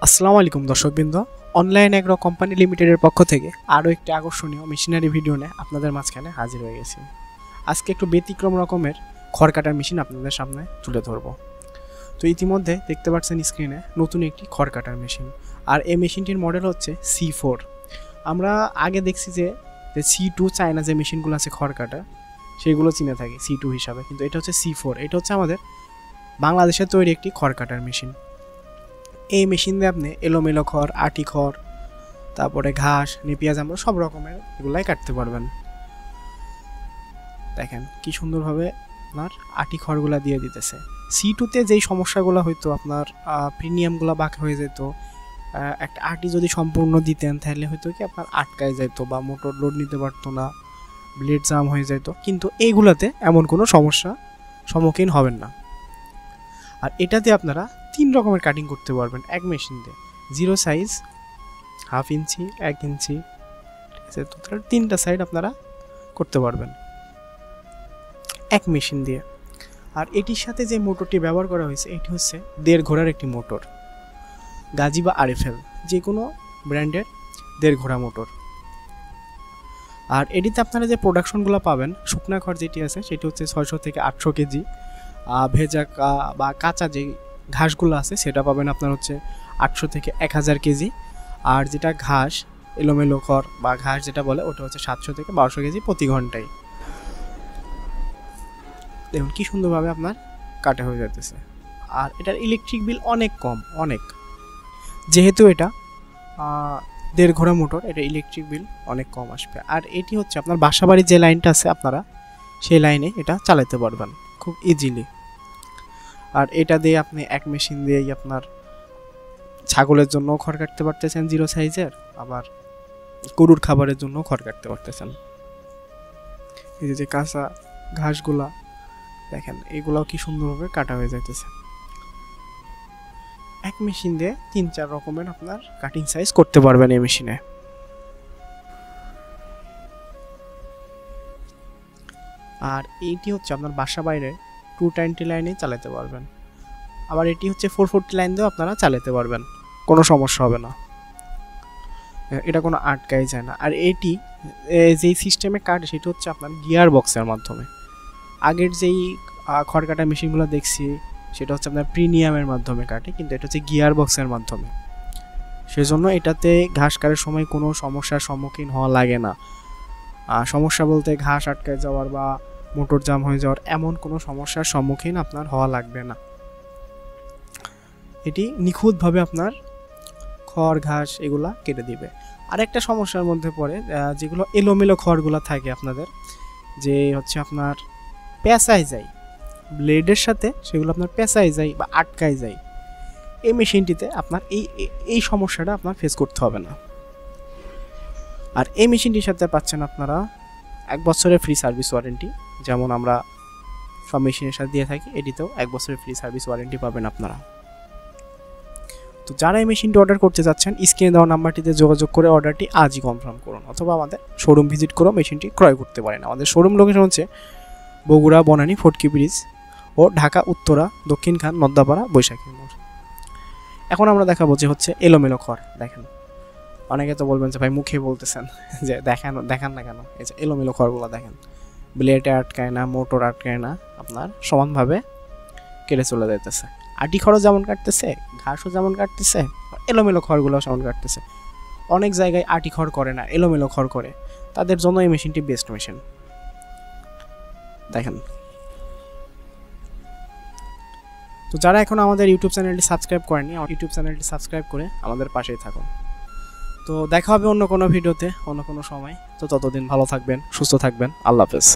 আসসালামু আলাইকুম দর্শকবৃন্দ, অনলাইন এগ্রো কোম্পানি লিমিটেডের পক্ষ থেকে আরও একটি আকর্ষণীয় মেশিনারি ভিডিও নিয়ে আপনাদের মাঝখানে হাজির হয়ে গেছি। আজকে একটু ব্যতিক্রম রকমের খড় কাটার মেশিন আপনাদের সামনে তুলে ধরব। তো ইতিমধ্যে দেখতে পাচ্ছেন স্ক্রিনে নতুন একটি খড় কাটার মেশিন, আর এই মেশিনটির মডেল হচ্ছে C4। আমরা আগে দেখছি যে C2 চায়না যে মেশিনগুলো আছে খড় কাটা, সেগুলো চিনে থাকি C2 হিসাবে, কিন্তু এটা হচ্ছে C4। এটা হচ্ছে আমাদের বাংলাদেশে তৈরি একটি খড় কাটার মেশিন। এই মেশিন দিয়ে আপনি এলোমেলো খড়, আটি খড়, তারপরে ঘাস, নেপিয়া জামরু সব রকমের এগুলাই কাটতে পারবেন। দেখেন কি সুন্দরভাবে আপনার আটি খড়গুলা দিয়ে দিতেছে। C2তে যেই সমস্যাগুলো হয়তো আপনার প্রিমিয়ামগুলো বাঁকা হয়ে যেত, একটা আটি যদি সম্পূর্ণ দিতেন তাহলে হয়তো কি আপনার আটকায় যেত বা মোটর লোড নিতে পারতো না, ব্লেড জাম হয়ে যেত, কিন্তু এইগুলাতে এমন কোনো সমস্যা সম্মুখীন হবেন না। আর এটাতে আপনারা 3 রকমের কাটিং করতে পারবেন এক মেশিন দিয়ে, 0 সাইজ, হাফ ইঞ্চি, 1 ইঞ্চি, ঠিক আছে। তো তার 3টা সাইড আপনারা করতে পারবেন এক মেশিন দিয়ে। আর এটির সাথে যে মোটরটি ব্যবহার করা হয়েছে এটি হচ্ছে 1.5 ঘোড়ার একটি মোটর, গাজি বা RFL যে কোনো ব্র্যান্ডের 1.5 ঘোড়া মোটর। আর এটিতে আপনারা যে প্রোডাকশনগুলো পাবেন, শুকনা খড় যেটি আছে সেটি হচ্ছে 600 থেকে 800 কেজি, ভেজা বা কাঁচা যে ঘাসগুলো আছে সেটা পাবেন আপনার হচ্ছে 800 থেকে 1000 কেজি, আর যেটা ঘাস এলোমেলো খড় বা ঘাস যেটা বলে ওটা হচ্ছে 700 থেকে 1200 কেজি প্রতি ঘন্টায়। দেখুন কি সুন্দরভাবে আপনার কাটা হয়ে যাচ্ছে। আর এটার ইলেকট্রিক বিল অনেক কম, অনেক, যেহেতু এটা 1.5 ঘোড়া মোটর, এটা ইলেকট্রিক বিল অনেক কম আসবে। আর এটি হচ্ছে আপনার বাসাবাড়ির যে লাইনটা আছে আপনারা সেই লাইনে এটা চালাতে পারবেন খুব ইজিলি। আর এটা দিয়ে আপনি এক মেশিন দিয়েই আপনার ছাগলের জন্য খড় কাটতে পারতেছেন 0 সাইজের, আবার গরুর খাবারের জন্য খড় কাটতে পারতেছেন। এই যে কাঁচা ঘাসগুলা দেখেন, এগুলাও কি সুন্দরভাবে কাটা হয়ে যাইতেছে। এক মেশিন দিয়ে 3-4 রকমের আপনার কাটিং সাইজ করতে পারবেন এই মেশিনে। আর এইটি হচ্ছে আপনার বাসা বাইরে 220 লাইনে চালাতে পারবেন। আবার এটি হচ্ছে 440 লাইন দিয়েও আপনারা চালাতে পারবেন, কোনো সমস্যা হবে না, এটা কোনো আটকাই যায় না। আর এটি যেই সিস্টেমে কাটে সেটি হচ্ছে আপনার গিয়ার বক্সের মাধ্যমে। আগের যেই খড় কাটা মেশিনগুলো দেখছি সেটা হচ্ছে আপনার প্রিমিয়ামের মাধ্যমে কাটে, কিন্তু এটা হচ্ছে গিয়ার বক্সের মাধ্যমে। সেজন্য এটাতে ঘাস কাটার সময় কোনো সমস্যার সম্মুখীন হওয়া লাগে না। সমস্যা বলতে ঘাস আটকায় যাওয়ার বা মোটর জাম হয়ে যাওয়ার এমন কোনো সমস্যার সম্মুখীন আপনার হওয়া লাগবে না। এটি নিখুঁতভাবে আপনার খড় ঘাস এগুলা কেটে দিবে। আর একটা সমস্যার মধ্যে পড়ে, যেগুলো এলোমেলো খড়গুলো থাকে আপনাদের, যে হচ্ছে আপনার পেঁচায় যায় ব্লেডের সাথে, সেগুলো আপনার পেঁচায় যায় বা আটকায় যায়। এই মেশিনটিতে আপনার এই সমস্যাটা আপনার ফেস করতে হবে না। আর এই মেশিনটির সাথে পাচ্ছেন আপনারা 1 বছরের ফ্রি সার্ভিস ওয়ারেন্টি, যেমন আমরা সব মেশিনের সাথে দিয়ে থাকি, এটিতেও 1 বছরের ফ্রি সার্ভিস ওয়ারেন্টি পাবেন আপনারা। তো যারা এই মেশিনটি অর্ডার করতে যাচ্ছেন স্ক্রিনে দেওয়া নাম্বারটিতে যোগাযোগ করে অর্ডারটি আজই কনফার্ম করুন, অথবা আমাদের শোরুম ভিজিট করেও মেশিনটি ক্রয় করতে পারেন। আমাদের শোরুম লোকেশন হচ্ছে বগুড়া বনানী ফটকি ব্রিজ ও ঢাকা উত্তরা দক্ষিণখান নদ্দাপাড়া বৈশাখী মোড়। এখন আমরা দেখাবো যে হচ্ছে এলোমেলো খড়। দেখেন, অনেকে তো বলবেন যে ভাই মুখে বলতেছেন যে দেখান না কেন, এই যে এলোমেলো খড়গুলো দেখেন, ব্লেডে আটকায় না, মোটর আটকায় না, আপনার সমানভাবে কেটে চলে যাইতেছে। আটি খড়ও যেমন কাটতেছে, ঘাসও যেমন কাটতেছে, এলোমেলো খড়গুলোও যেমন কাটতেছে। অনেক জায়গায় আটি খড় করে না, এলোমেলো খড় করে, তাদের জন্য এই মেশিনটি বেস্ট মেশিন। দেখেন, তো যারা এখন আমাদের ইউটিউব চ্যানেলটি সাবস্ক্রাইব করেনি, ইউটিউব চ্যানেলটি সাবস্ক্রাইব করে আমাদের পাশেই থাকুন। তো দেখা হবে অন্য কোনো ভিডিওতে, অন্য কোনো সময়। তো ততদিন ভালো থাকবেন, সুস্থ থাকবেন, আল্লাহ হাফেজ।